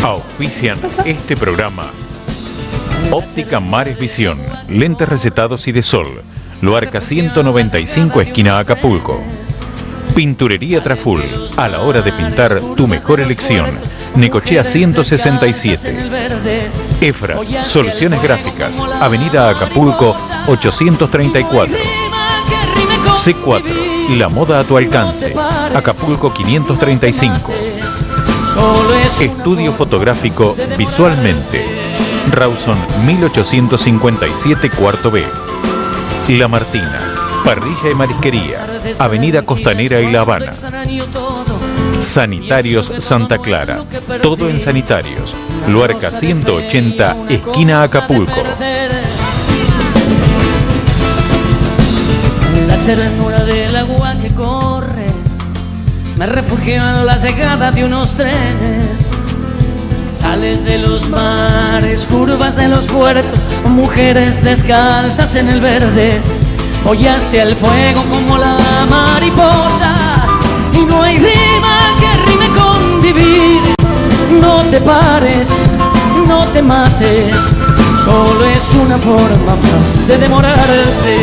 Auspician este programa. Óptica Mares Visión, lentes recetados y de sol. Luarca 195, esquina Acapulco. Pinturería Traful, a la hora de pintar tu mejor elección. Necochea 167. Efras, soluciones gráficas, avenida Acapulco 834. C4, la moda a tu alcance, Acapulco 535. Estudio fotográfico Visualmente, Rawson 1857, cuarto B. La Martina, parrilla y marisquería, avenida Costanera y La Habana. Sanitarios Santa Clara, todo en sanitarios, Luarca 180, esquina Acapulco. La ternura del agua que corre, me refugio en la llegada de unos trenes. Sales de los mares, curvas de los puertos, mujeres descalzas en el verde. Voy hacia el fuego como la mariposa, y no hay rima que rime con vivir. No te pares, no te mates, solo es una forma más de demorarse.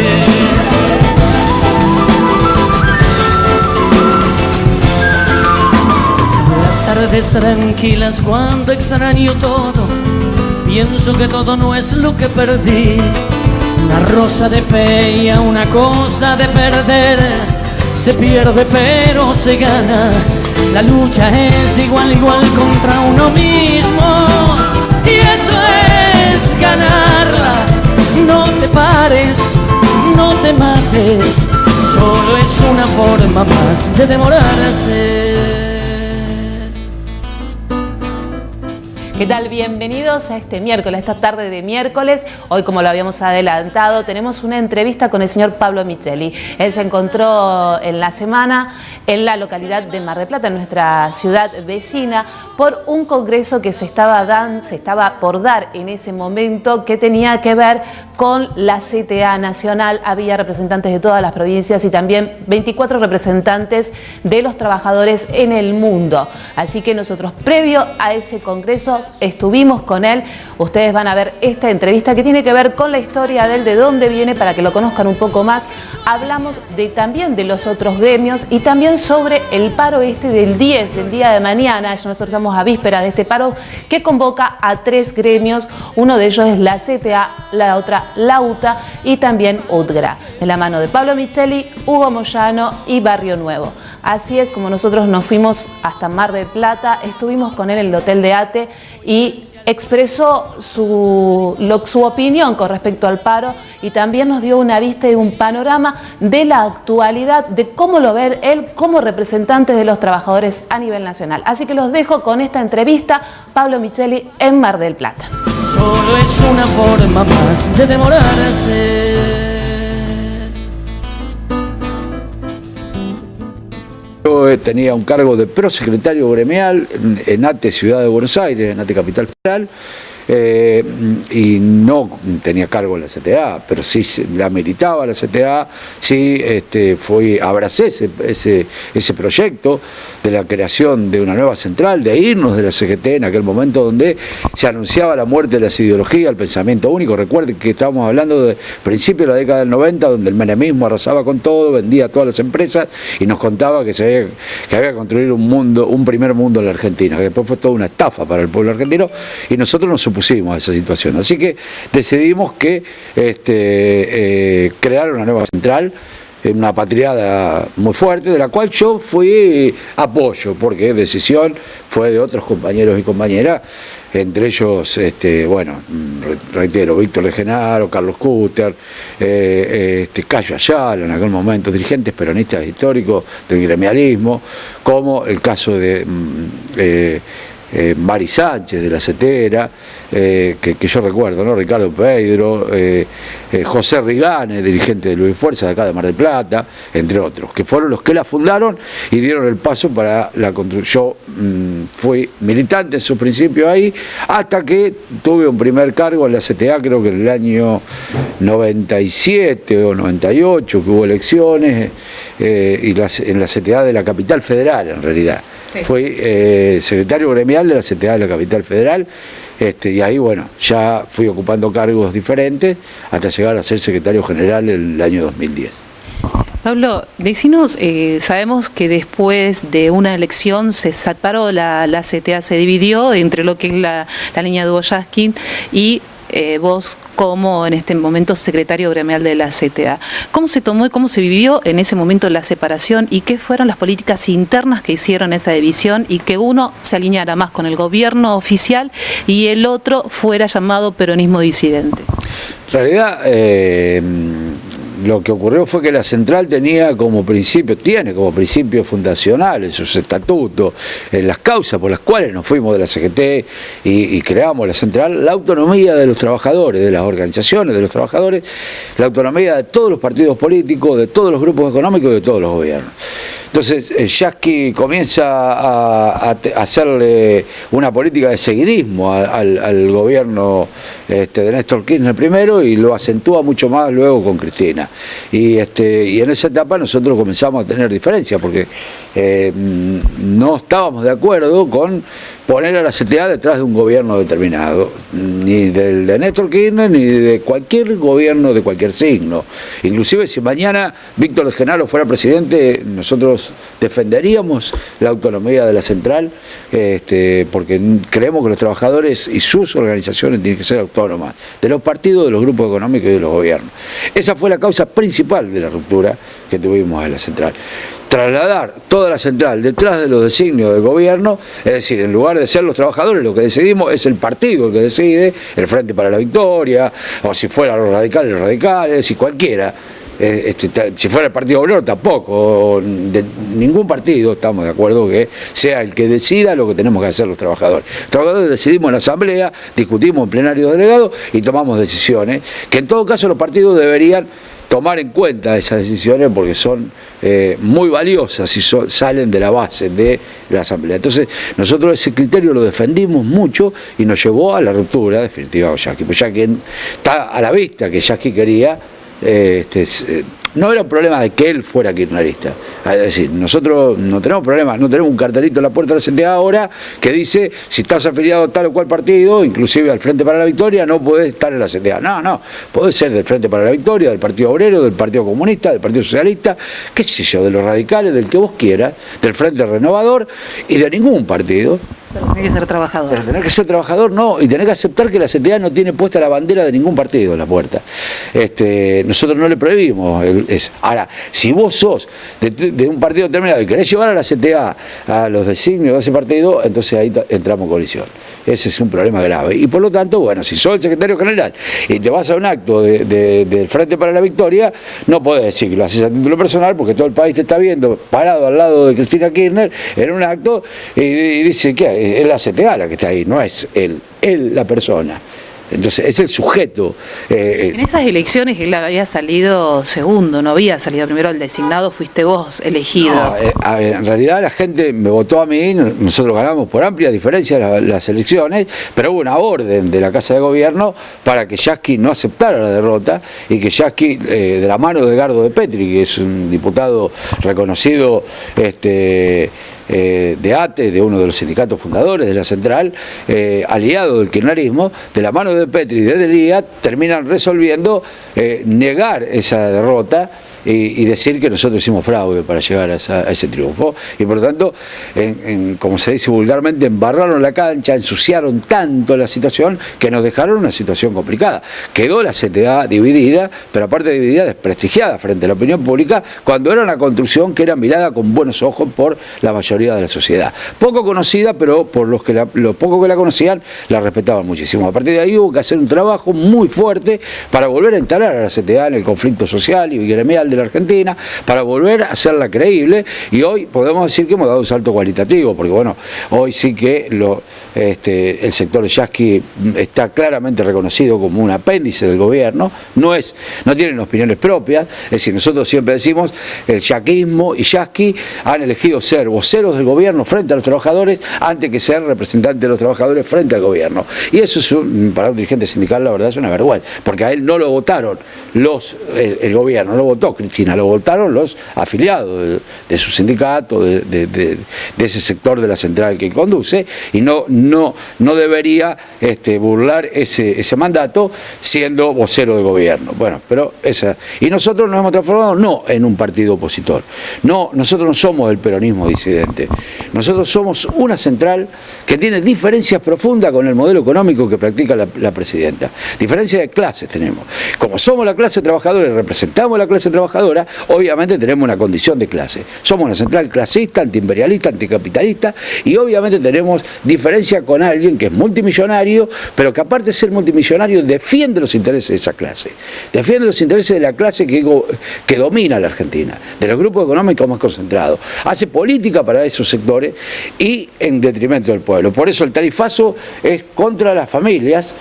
Tardes tranquilas cuando extraño todo, pienso que todo no es lo que perdí. Una rosa de fe y a una cosa de perder, se pierde pero se gana. La lucha es de igual a igual contra uno mismo, y eso es ganarla. No te pares, no te mates, solo es una forma más de demorarse. ¿Qué tal? Bienvenidos a este miércoles, a esta tarde de miércoles. Hoy, como lo habíamos adelantado, tenemos una entrevista con el señor Pablo Micheli. Él se encontró en la semana en la localidad de Mar del Plata, en nuestra ciudad vecina, por un congreso que se estaba por dar en ese momento, que tenía que ver con la CTA nacional. Había representantes de todas las provincias y también 24 representantes de los trabajadores en el mundo. Así que nosotros, previo a ese congreso, estuvimos con él. Ustedes van a ver esta entrevista que tiene que ver con la historia de él, de dónde viene, para que lo conozcan un poco más. Hablamos también de los otros gremios y también sobre el paro del 10, del día de mañana. Nosotros estamos a víspera de este paro que convoca a 3 gremios. Uno de ellos es la CTA, la otra la UTA y también UTGRA, de la mano de Pablo Micheli, Hugo Moyano y Barrio Nuevo. Así es como nosotros nos fuimos hasta Mar del Plata, estuvimos con él en el Hotel de Ate y expresó su opinión con respecto al paro, y también nos dio una vista y un panorama de la actualidad, de cómo lo ve él como representante de los trabajadores a nivel nacional. Así que los dejo con esta entrevista, Pablo Micheli en Mar del Plata. Solo es una forma más de demorarse. Yo tenía un cargo de prosecretario gremial en ATE Ciudad de Buenos Aires, en ATE Capital Federal, y no tenía cargo en la CTA, pero sí la militaba la CTA, sí abracé ese proyecto de la creación de una nueva central, de irnos de la CGT en aquel momento donde se anunciaba la muerte de las ideologías, el pensamiento único. Recuerden que estábamos hablando de principios de la década del 90, donde el menemismo arrasaba con todo, vendía a todas las empresas y nos contaba que había que construir un primer mundo en la Argentina, que después fue toda una estafa para el pueblo argentino, y nosotros nos opusimos a esa situación. Así que decidimos que crear una nueva central, una patriada muy fuerte, de la cual yo fui apoyo, porque decisión fue de otros compañeros y compañeras, entre ellos, reitero, Víctor Legenaro, Carlos Custer, Cayo Ayala, en aquel momento, dirigentes peronistas históricos del gremialismo, como el caso de Mari Sánchez de la CETERA, que yo recuerdo, ¿no? Ricardo Pedro, José Rigane, dirigente de Luis Fuerza de acá de Mar del Plata, entre otros, que fueron los que la fundaron y dieron el paso para la construcción. Yo fui militante en su principio ahí, hasta que tuve un primer cargo en la CTA, creo que en el año 97 o 98, que hubo elecciones, en la CTA de la Capital Federal, en realidad. Sí. Fui secretario gremial de la CTA de la Capital Federal, y ahí, bueno, ya fui ocupando cargos diferentes hasta llegar a ser secretario general el año 2010. Pablo, decinos, sabemos que después de una elección se separó la CTA, se dividió entre lo que es la línea de Hugo Yaskin y vos como en este momento secretario gremial de la CTA. ¿Cómo se tomó y cómo se vivió en ese momento la separación y qué fueron las políticas internas que hicieron esa división y que uno se alineara más con el gobierno oficial y el otro fuera llamado peronismo disidente? En realidad, lo que ocurrió fue que la central tiene como principio fundacional en sus estatutos, en las causas por las cuales nos fuimos de la CGT y creamos la central, la autonomía de los trabajadores, de las organizaciones de los trabajadores, la autonomía de todos los partidos políticos, de todos los grupos económicos y de todos los gobiernos. Entonces, Yasky comienza a hacerle una política de seguidismo al gobierno de Néstor Kirchner primero y lo acentúa mucho más luego con Cristina. Y en esa etapa nosotros comenzamos a tener diferencias porque no estábamos de acuerdo con poner a la CTA detrás de un gobierno determinado, ni del de Néstor Kirchner ni de cualquier gobierno de cualquier signo. Inclusive si mañana Víctor de Genaro fuera presidente, nosotros defenderíamos la autonomía de la central, porque creemos que los trabajadores y sus organizaciones tienen que ser autónomas, de los partidos, de los grupos económicos y de los gobiernos. Esa fue la causa principal de la ruptura que tuvimos en la central. Trasladar toda la central detrás de los designios del gobierno, es decir, en lugar de ser los trabajadores lo que decidimos, es el partido el que decide, el Frente para la Victoria, o si fueran los radicales, si cualquiera. Si fuera el Partido Obrero tampoco, de ningún partido estamos de acuerdo que sea el que decida lo que tenemos que hacer los trabajadores. Los trabajadores decidimos en la asamblea, discutimos en plenario delegado y tomamos decisiones que en todo caso los partidos deberían tomar en cuenta esas decisiones porque son muy valiosas y salen de la base de la asamblea. Entonces nosotros ese criterio lo defendimos mucho y nos llevó a la ruptura definitiva con Yasky. Pues Yasky está a la vista que Yasky quería, no era un problema de que él fuera kirchnerista. Es decir, nosotros no tenemos problemas, no tenemos un cartelito en la puerta de la CTA ahora que dice si estás afiliado a tal o cual partido, inclusive al Frente para la Victoria, no podés estar en la CTA. No, podés ser del Frente para la Victoria, del Partido Obrero, del Partido Comunista, del Partido Socialista, qué sé yo, de los radicales, del que vos quieras, del Frente Renovador y de ningún partido. Pero tenés que ser trabajador. Pero tener que ser trabajador no, y tener que aceptar que la CTA no tiene puesta la bandera de ningún partido en la puerta. Nosotros no le prohibimos eso. Ahora, si vos sos de un partido determinado y querés llevar a la CTA a los designios de ese partido, entonces ahí entramos en colisión. Ese es un problema grave. Y por lo tanto, bueno, si sos el secretario general y te vas a un acto del Frente para la Victoria, no podés decir que lo haces a título personal porque todo el país te está viendo parado al lado de Cristina Kirchner en un acto y dice que es la CTA la que está ahí, no es él la persona. Entonces es el sujeto. En esas elecciones él había salido segundo, no había salido primero el designado, fuiste vos elegido. No, en realidad la gente me votó a mí, nosotros ganamos por amplia diferencia las elecciones, pero hubo una orden de la Casa de Gobierno para que Yasky no aceptara la derrota y que Yasky, de la mano de Edgardo de Petri, que es un diputado reconocido, de ATE, de uno de los sindicatos fundadores de la central, aliado del kirchnerismo, de la mano de Petri y de Delía, terminan resolviendo negar esa derrota y decir que nosotros hicimos fraude para llegar a ese triunfo. Y por lo tanto, como se dice vulgarmente, embarraron la cancha, ensuciaron tanto la situación que nos dejaron una situación complicada. Quedó la CTA dividida, pero aparte de dividida, desprestigiada frente a la opinión pública, cuando era una construcción que era mirada con buenos ojos por la mayoría de la sociedad. Poco conocida, pero por los pocos que la conocían, la respetaban muchísimo. A partir de ahí hubo que hacer un trabajo muy fuerte para volver a instalar a la CTA en el conflicto social y gremial de la Argentina, para volver a hacerla creíble, y hoy podemos decir que hemos dado un salto cualitativo, porque bueno, hoy sí que el sector de yaqui está claramente reconocido como un apéndice del gobierno, no tienen opiniones propias, es decir, nosotros siempre decimos, el yaquismo y yaqui han elegido ser voceros del gobierno frente a los trabajadores antes que ser representantes de los trabajadores frente al gobierno. Y eso es para un dirigente sindical, la verdad, es una vergüenza, porque a él no lo votaron el gobierno, no lo votó Cristina, lo votaron los afiliados de su sindicato, de ese sector de la central que conduce, y no debería burlar ese mandato siendo vocero de gobierno. Bueno, pero y nosotros nos hemos transformado no en un partido opositor, nosotros no somos el peronismo disidente, nosotros somos una central que tiene diferencias profundas con el modelo económico que practica la presidenta, diferencias de clases tenemos. Como somos la clase trabajadora y representamos la clase trabajadora, obviamente tenemos una condición de clase. Somos una central clasista, antiimperialista, anticapitalista, y obviamente tenemos diferencia con alguien que es multimillonario, pero que aparte de ser multimillonario defiende los intereses de esa clase, defiende los intereses de la clase que domina la Argentina, de los grupos económicos más concentrados, hace política para esos sectores y en detrimento del pueblo. Por eso el tarifazo es contra las familias,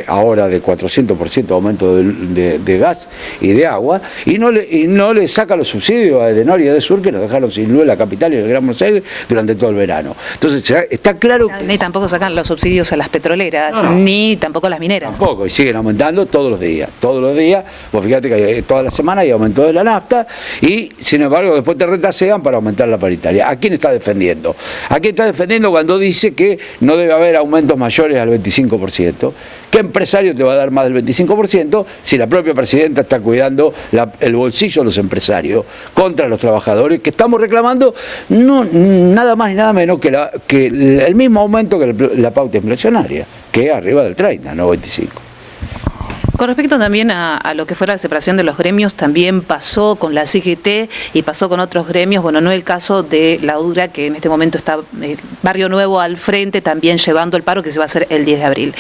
ahora de 400% aumento de gas y de agua, y no le saca los subsidios a Edenor y a Edesur, que nos dejaron sin luz en la capital y en el Gran Buenos Aires durante todo el verano. Entonces está claro que... Ni tampoco sacan los subsidios a las petroleras, ni tampoco a las mineras. Tampoco, y siguen aumentando todos los días. Vos fíjate que toda la semana hay aumento de la nafta, y sin embargo después te retasean para aumentar la paritaria. ¿A quién está defendiendo? ¿A quién está defendiendo cuando dice que no debe haber aumentos mayores al 25%? ¿Qué empresario te va a dar más del 25% si la propia presidenta está cuidando el bolsillo de los empresarios contra los trabajadores, que estamos reclamando nada más ni nada menos que el mismo aumento que la pauta inflacionaria, que es arriba del 30, no 25? Con respecto también a lo que fuera la separación de los gremios, también pasó con la CGT y pasó con otros gremios, bueno, no el caso de la UDRA, que en este momento está Barrio Nuevo al frente, también llevando el paro que se va a hacer el 10 de abril.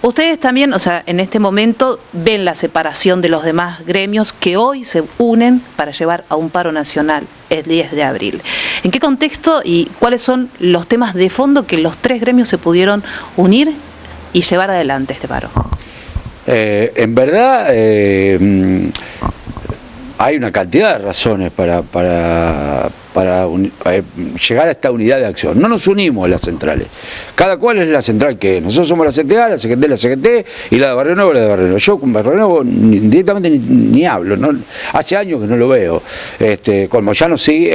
Ustedes también, en este momento ven la separación de los demás gremios que hoy se unen para llevar a un paro nacional el 10 de abril. ¿En qué contexto y cuáles son los temas de fondo que los tres gremios se pudieron unir y llevar adelante este paro? En verdad hay una cantidad de razones para llegar a esta unidad de acción. No nos unimos las centrales, cada cual es la central que es. Nosotros somos la CTA, la CGT, la CGT, y la de Barrio Nuevo, la de Barrio Nuevo. Yo con Barrio Nuevo directamente ni hablo, hace años que no lo veo. Con Moyano sí,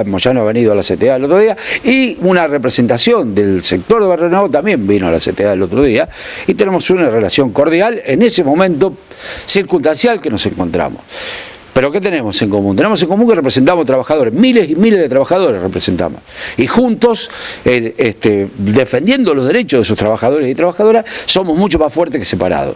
Moyano ha venido a la CTA el otro día, y una representación del sector de Barrio Nuevo también vino a la CTA el otro día, y tenemos una relación cordial en ese momento circunstancial que nos encontramos. Pero ¿qué tenemos en común? Tenemos en común que representamos trabajadores, miles y miles de trabajadores representamos. Y juntos, defendiendo los derechos de esos trabajadores y trabajadoras, somos mucho más fuertes que separados.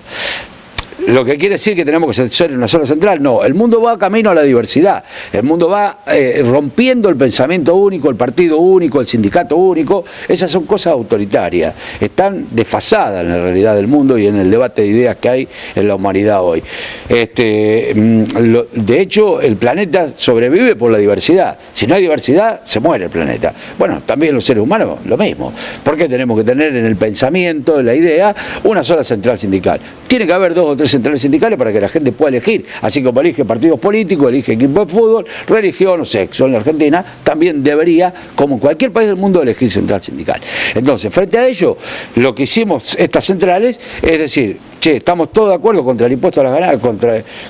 ¿Lo que quiere decir que tenemos que ser una sola central? No, el mundo va camino a la diversidad, el mundo va rompiendo el pensamiento único, el partido único, el sindicato único. Esas son cosas autoritarias, están desfasadas en la realidad del mundo y en el debate de ideas que hay en la humanidad hoy. De hecho, el planeta sobrevive por la diversidad. Si no hay diversidad, se muere el planeta. Bueno, también los seres humanos, lo mismo. ¿Por qué tenemos que tener en el pensamiento, en la idea, una sola central sindical? Tiene que haber 2 o 3 centrales sindicales para que la gente pueda elegir, así como elige partidos políticos, elige equipo de fútbol, religión o sexo. En la Argentina también debería, como en cualquier país del mundo, elegir central sindical. Entonces, frente a ello, lo que hicimos estas centrales es decir, estamos todos de acuerdo contra el impuesto a las ganancias,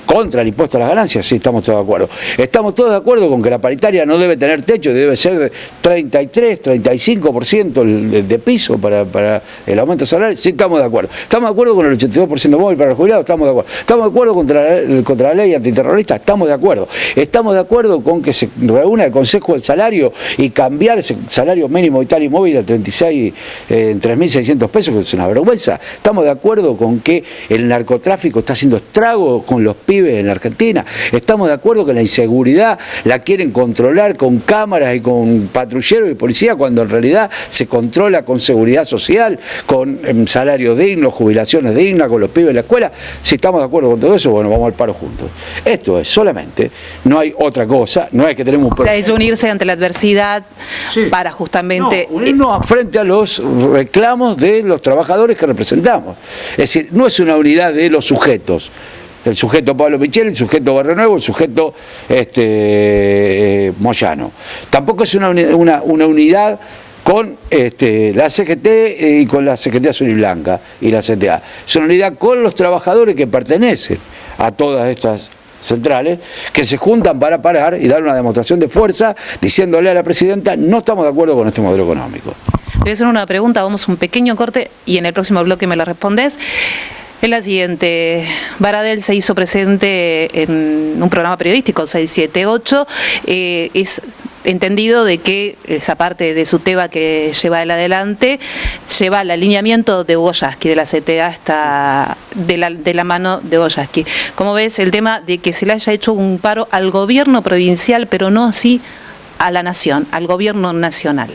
contra el impuesto a las ganancias, sí, estamos todos de acuerdo. Estamos todos de acuerdo con que la paritaria no debe tener techo, debe ser de 33, 35% de piso para el aumento salarial, sí, estamos de acuerdo. Estamos de acuerdo con el 82% móvil para los jubilados, estamos de acuerdo. Estamos de acuerdo contra la ley antiterrorista, estamos de acuerdo. Estamos de acuerdo con que se reúna el Consejo del Salario y cambiar ese salario mínimo vital y móvil a 36, en 3.600 pesos, que es una vergüenza. Estamos de acuerdo con que el narcotráfico está haciendo estragos con los pibes en la Argentina. Estamos de acuerdo que la inseguridad la quieren controlar con cámaras y con patrulleros y policía, cuando en realidad se controla con seguridad social, con salarios dignos, jubilaciones dignas, con los pibes en la escuela. Si estamos de acuerdo con todo eso, bueno, vamos al paro juntos. Esto es solamente, no hay otra cosa, no es que tenemos un... O sea, es unirse ante la adversidad para justamente... No, unirnos frente a los reclamos de los trabajadores que representamos. Es decir, no es una unidad de los sujetos. El sujeto Pablo Micheli, el sujeto Barrio Nuevo, el sujeto Moyano. Tampoco es una unidad con la CGT y con la CGT Azul y Blanca y la CTA. Es una unidad con los trabajadores que pertenecen a todas estas centrales, que se juntan para parar y dar una demostración de fuerza, diciéndole a la presidenta, no estamos de acuerdo con este modelo económico. Te voy a hacer una pregunta, vamos a un pequeño corte y en el próximo bloque me la respondes. Es la siguiente. Baradel se hizo presente en un programa periodístico, 678. Es entendido de que esa parte de su tema que lleva él adelante lleva el alineamiento de Hugo Yasky, de la CTA, hasta de la mano de Hugo Yasky. ¿Cómo ves el tema de que se le haya hecho un paro al gobierno provincial, pero no así a la nación, al gobierno nacional?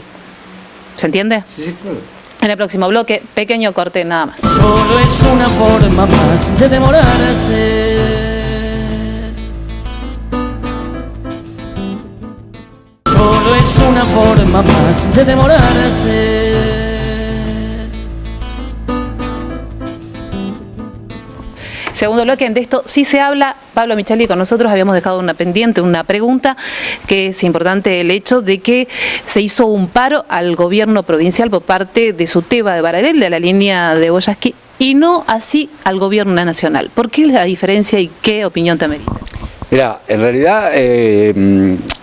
¿Se entiende? Sí, claro. En el próximo bloque, pequeño corte nada más. Solo es una forma más de demorarse. Solo es una forma más de demorarse. Segundo bloque, de esto sí se habla. Pablo Micheli, con nosotros habíamos dejado una pendiente, una pregunta, que es importante el hecho de que se hizo un paro al gobierno provincial por parte de Suteba de Baradel, de la línea de Hugo Yasky, y no así al gobierno nacional. ¿Por qué la diferencia y qué opinión te merita? Mira, en realidad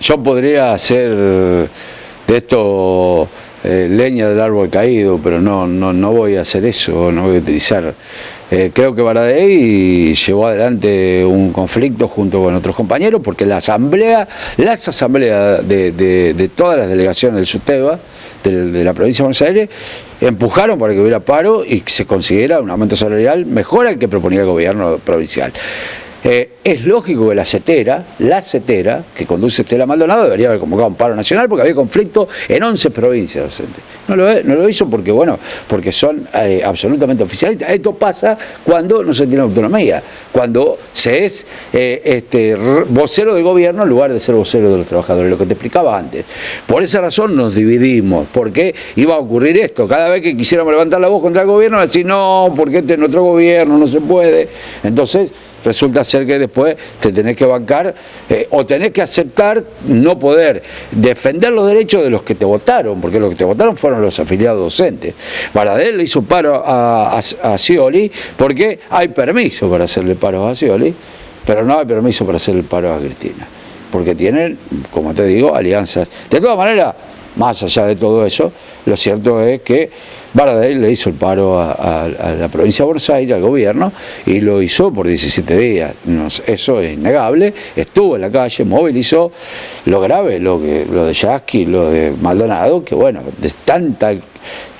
yo podría hacer de esto leña del árbol caído, pero no voy a hacer eso, no voy a utilizar... creo que Baradel llevó adelante un conflicto junto con otros compañeros, porque las asambleas de todas las delegaciones del SUTEBA, de la provincia de Buenos Aires, empujaron para que hubiera paro y se consiguiera un aumento salarial mejor al que proponía el gobierno provincial. Es lógico que la CETERA, que conduce Estela Maldonado, debería haber convocado un paro nacional porque había conflicto en 11 provincias docentes. No lo hizo porque, porque son absolutamente oficialistas. Esto pasa cuando no se tiene autonomía, cuando se es vocero del gobierno en lugar de ser vocero de los trabajadores, lo que te explicaba antes. Por esa razón nos dividimos, porque iba a ocurrir esto. Cada vez que quisiéramos levantar la voz contra el gobierno, decir no, porque este es nuestro gobierno, no se puede. Entonces, resulta ser que después te tenés que bancar o tenés que aceptar no poder defender los derechos de los que te votaron, porque los que te votaron fueron los afiliados docentes. Baradel le hizo paro a Scioli porque hay permiso para hacerle paro a Scioli, pero no hay permiso para hacerle paro a Cristina, porque tienen, como te digo, alianzas. De todas maneras, más allá de todo eso, lo cierto es que Baradel le hizo el paro a la provincia de Buenos Aires, al gobierno, y lo hizo por 17 días. Eso es innegable. Estuvo en la calle, movilizó. Lo grave, lo de Yasky, lo de Maldonado, que bueno, de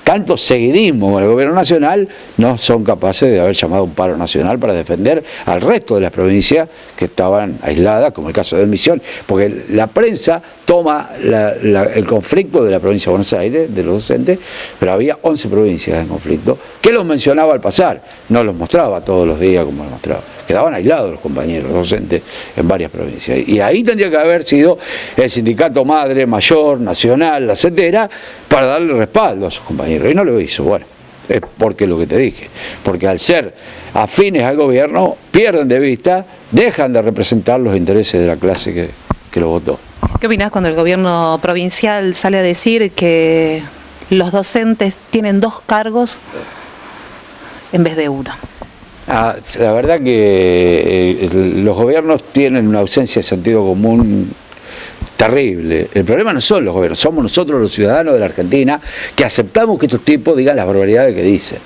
tanto seguidismo con el gobierno nacional, no son capaces de haber llamado un paro nacional para defender al resto de las provincias que estaban aisladas, como el caso de Misión, porque la prensa toma el conflicto de la provincia de Buenos Aires, de los docentes, pero había 11 provincias en conflicto, que los mencionaba al pasar, no los mostraba todos los días como los mostraba. Quedaban aislados los compañeros docentes en varias provincias. Y ahí tendría que haber sido el sindicato madre, mayor, nacional, la CETERA, para darle respaldo a sus compañeros. Y no lo hizo. Bueno, es porque lo que te dije. Porque al ser afines al gobierno, pierden de vista, dejan de representar los intereses de la clase que lo votó. ¿Qué opinás cuando el gobierno provincial sale a decir que los docentes tienen 2 cargos en vez de 1? La verdad que los gobiernos tienen una ausencia de sentido común terrible. El problema no son los gobiernos, somos nosotros los ciudadanos de la Argentina que aceptamos que estos tipos digan las barbaridades que dicen.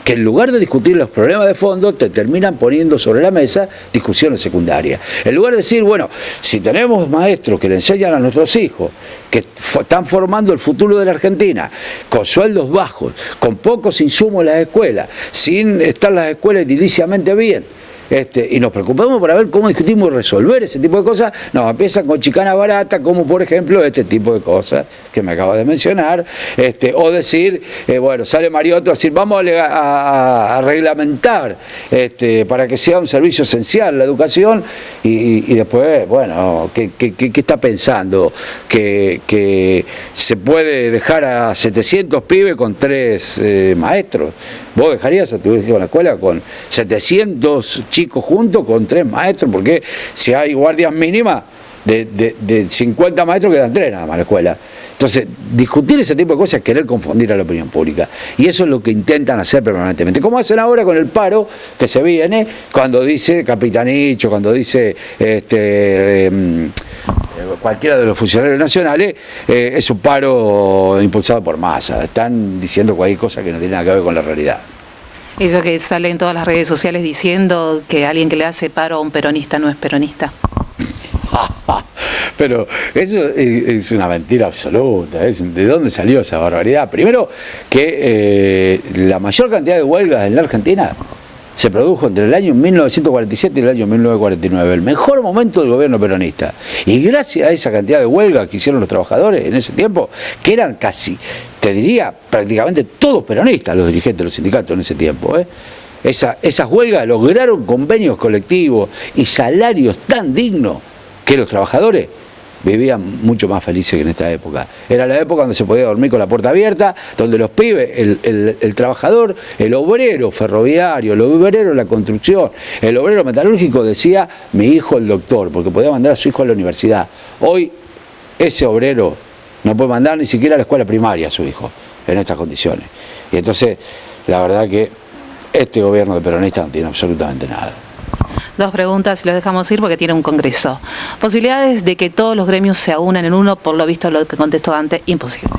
Que en lugar de discutir los problemas de fondo, te terminan poniendo sobre la mesa discusiones secundarias. En lugar de decir, bueno, si tenemos maestros que le enseñan a nuestros hijos, que están formando el futuro de la Argentina, con sueldos bajos, con pocos insumos en las escuelas, sin estar las escuelas ediliciamente bien, y nos preocupamos para ver cómo discutimos y resolver ese tipo de cosas, no, empiezan con chicanas baratas, como por ejemplo este tipo de cosas que me acabo de mencionar, o decir, bueno, sale Mariotto a decir, vamos a reglamentar para que sea un servicio esencial la educación, y después, bueno, ¿qué está pensando? Que se puede dejar a 700 pibes con 3 maestros. ¿Vos dejarías a tu hijo en la escuela con 700 chicos juntos con 3 maestros? Porque si hay guardias mínimas de 50 maestros quedan 3 nada más en la escuela. Entonces, discutir ese tipo de cosas es querer confundir a la opinión pública. Y eso es lo que intentan hacer permanentemente. Como hacen ahora con el paro que se viene, cuando dice Capitanicho, cuando dice cualquiera de los funcionarios nacionales, es un paro impulsado por Massa. Están diciendo cualquier cosa que no tiene nada que ver con la realidad. Eso que sale en todas las redes sociales diciendo que alguien que le hace paro a un peronista no es peronista. Pero eso es una mentira absoluta. ¿De dónde salió esa barbaridad? Primero, que la mayor cantidad de huelgas en la Argentina se produjo entre el año 1947 y el año 1949, el mejor momento del gobierno peronista. Y gracias a esa cantidad de huelgas que hicieron los trabajadores en ese tiempo, que eran casi, te diría, prácticamente todos peronistas los dirigentes de los sindicatos en ese tiempo, esas huelgas lograron convenios colectivos y salarios tan dignos que los trabajadores vivían mucho más felices que en esta época. Era la época donde se podía dormir con la puerta abierta, donde los pibes, el trabajador, el obrero ferroviario, el obrero de la construcción, el obrero metalúrgico decía, mi hijo el doctor, porque podía mandar a su hijo a la universidad. Hoy ese obrero no puede mandar ni siquiera a la escuela primaria a su hijo en estas condiciones. Y entonces, la verdad que este gobierno de peronistas no tiene absolutamente nada. 2 preguntas y los dejamos ir porque tiene un congreso. Posibilidades de que todos los gremios se unan en uno, por lo visto lo que contestó antes, imposible.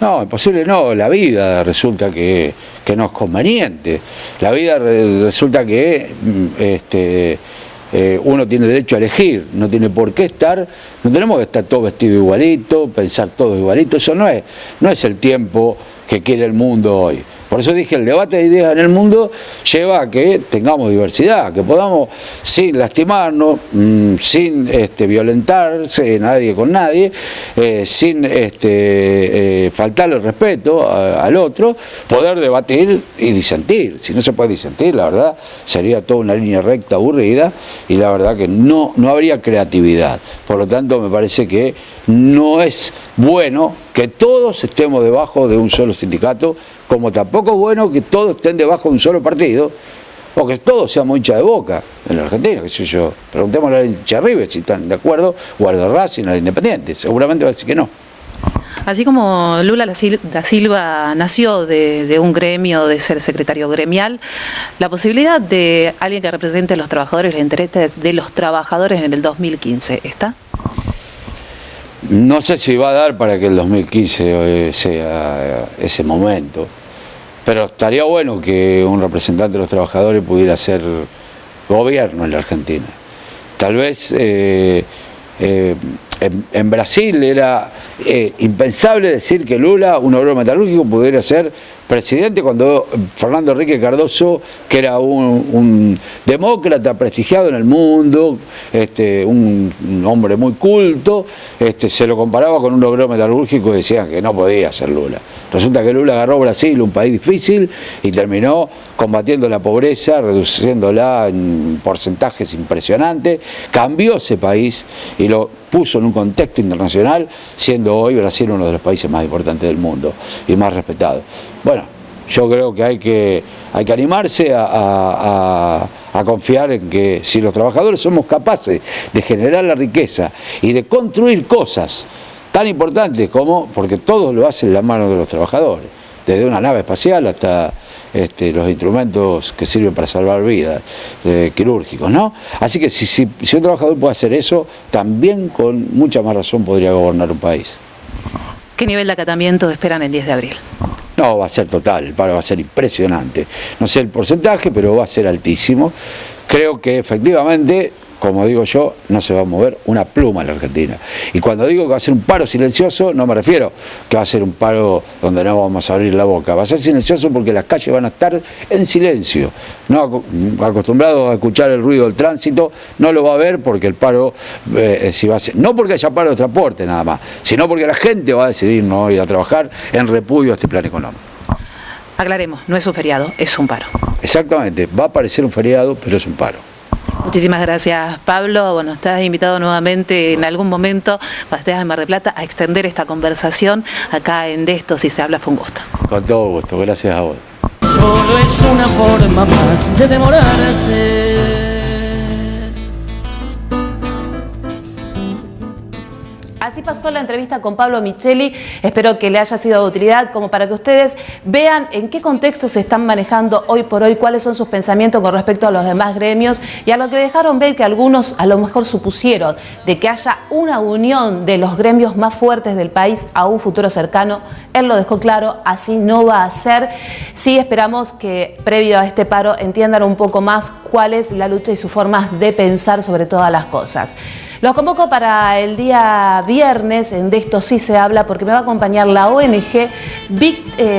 No, imposible no, la vida resulta que no es conveniente. La vida resulta que uno tiene derecho a elegir, no tiene por qué estar, no tenemos que estar todos vestidos igualito, pensar todos igualito, eso no es el tiempo que quiere el mundo hoy. Por eso dije, el debate de ideas en el mundo lleva a que tengamos diversidad, que podamos, sin lastimarnos, sin violentarse nadie con nadie, sin faltarle el respeto al otro, poder debatir y disentir. Si no se puede disentir, la verdad, sería toda una línea recta aburrida y la verdad que no habría creatividad. Por lo tanto, me parece que no es bueno que todos estemos debajo de un solo sindicato, como tampoco es bueno que todos estén debajo de un solo partido, o que todos seamos hinchas de Boca en la Argentina, qué sé yo. Preguntémosle a la hincha River si están de acuerdo, o al de Racing, al Independiente, seguramente va a decir que no. Así como Lula da Silva nació de un gremio, de ser secretario gremial, la posibilidad de alguien que represente a los trabajadores, el interés de los trabajadores en el 2015, ¿está? No sé si va a dar para que el 2015 sea ese momento, pero estaría bueno que un representante de los trabajadores pudiera hacer gobierno en la Argentina. Tal vez en Brasil era impensable decir que Lula, un obrero metalúrgico, pudiera ser presidente cuando Fernando Henrique Cardoso, que era un demócrata prestigiado en el mundo, un hombre muy culto, se lo comparaba con un obrero metalúrgico y decían que no podía ser Lula. Resulta que Lula agarró Brasil, un país difícil, y terminó combatiendo la pobreza, reduciéndola en porcentajes impresionantes, cambió ese país y lo puso en un contexto internacional, siendo hoy Brasil uno de los países más importantes del mundo y más respetados. Bueno, yo creo que hay que animarse a confiar en que si los trabajadores somos capaces de generar la riqueza y de construir cosas tan importantes como, porque todo lo hacen en la mano de los trabajadores, desde una nave espacial hasta los instrumentos que sirven para salvar vidas, quirúrgicos, ¿no? Así que si un trabajador puede hacer eso, también con mucha más razón podría gobernar un país. ¿Qué nivel de acatamiento esperan el 10 de abril? No, va a ser total, el paro va a ser impresionante. No sé el porcentaje, pero va a ser altísimo. Creo que efectivamente como digo yo, no se va a mover una pluma en la Argentina. Y cuando digo que va a ser un paro silencioso, no me refiero que va a ser un paro donde no vamos a abrir la boca. Va a ser silencioso porque las calles van a estar en silencio. No acostumbrados a escuchar el ruido del tránsito, no lo va a ver porque el paro, si va a ser, no porque haya paro de transporte nada más, sino porque la gente va a decidir no ir a trabajar en repudio a este plan económico. Aclaremos, no es un feriado, es un paro. Exactamente, va a parecer un feriado, pero es un paro. Muchísimas gracias, Pablo. Bueno, estás invitado nuevamente en algún momento, cuando estés en Mar del Plata, a extender esta conversación acá en De Esto Si Se Habla. Fue un gusto. Con todo gusto, gracias a vos. Solo es una forma más de demorarse. Así pasó la entrevista con Pablo Micheli. Espero que le haya sido de utilidad como para que ustedes vean en qué contexto se están manejando hoy por hoy, cuáles son sus pensamientos con respecto a los demás gremios y a lo que dejaron ver que algunos a lo mejor supusieron de que haya una unión de los gremios más fuertes del país a un futuro cercano. Él lo dejó claro, así no va a ser. Sí esperamos que previo a este paro entiendan un poco más cuál es la lucha y sus formas de pensar sobre todas las cosas. Los convoco para el día viernes, en De Esto Sí Se Habla, porque me va a acompañar la ONG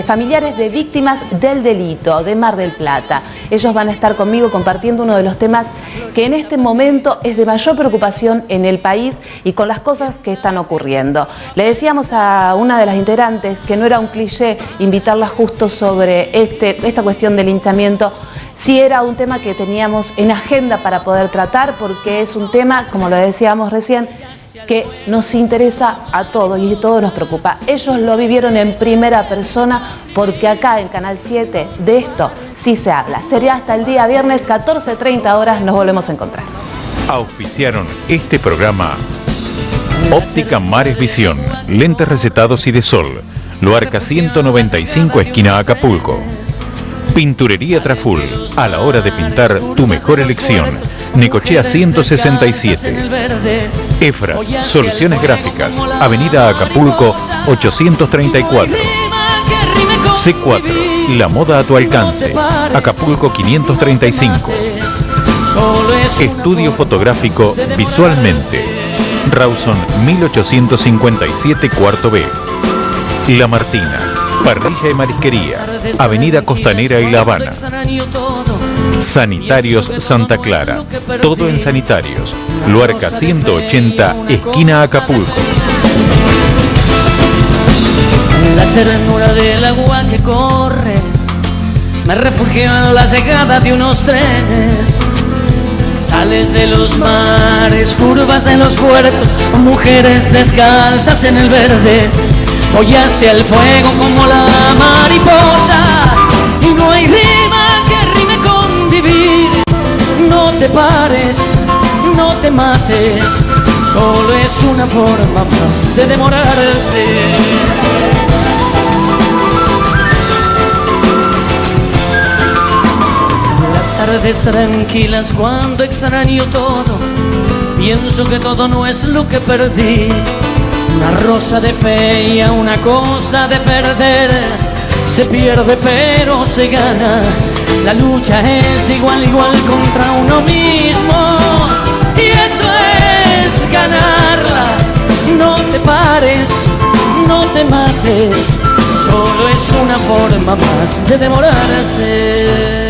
Familiares de Víctimas del Delito de Mar del Plata. Ellos van a estar conmigo compartiendo uno de los temas que en este momento es de mayor preocupación en el país y con las cosas que están ocurriendo. Le decíamos a una de las integrantes que no era un cliché invitarla justo sobre esta cuestión del linchamiento. Sí era un tema que teníamos en agenda para poder tratar, porque es un tema, como lo decíamos recién, que nos interesa a todos y todo nos preocupa. Ellos lo vivieron en primera persona porque acá en Canal 7 de esto sí se habla. Sería hasta el día viernes, 14:30 horas, nos volvemos a encontrar. Auspiciaron este programa Óptica Mares Visión, lentes recetados y de sol, Luarca 195 esquina Acapulco. Pinturería Traful, a la hora de pintar tu mejor elección. Necochea 167. Efras, Soluciones Gráficas, Avenida Acapulco 834. C4, la moda a tu alcance, Acapulco 535. Estudio fotográfico Visualmente, Rawson 1857 cuarto B. La Martina, parrilla y marisquería, Avenida Costanera y La Habana. Sanitarios Santa Clara, todo en sanitarios, Luarca 180, esquina Acapulco. La ternura del agua que corre, me refugio en la llegada de unos trenes. Sales de los mares, curvas de los puertos, mujeres descalzas en el verde. Voy hacia el fuego como la mariposa y no hay rima que rime con vivir. No te pares, no te mates, solo es una forma más de demorarse. Las tardes tranquilas cuando extraño todo, pienso que todo no es lo que perdí. Una rosa de fe y a una cosa de perder. Se pierde pero se gana. La lucha es de igual a igual contra uno mismo. Y eso es ganarla. No te pares, no te mates. Solo es una forma más de demorarse.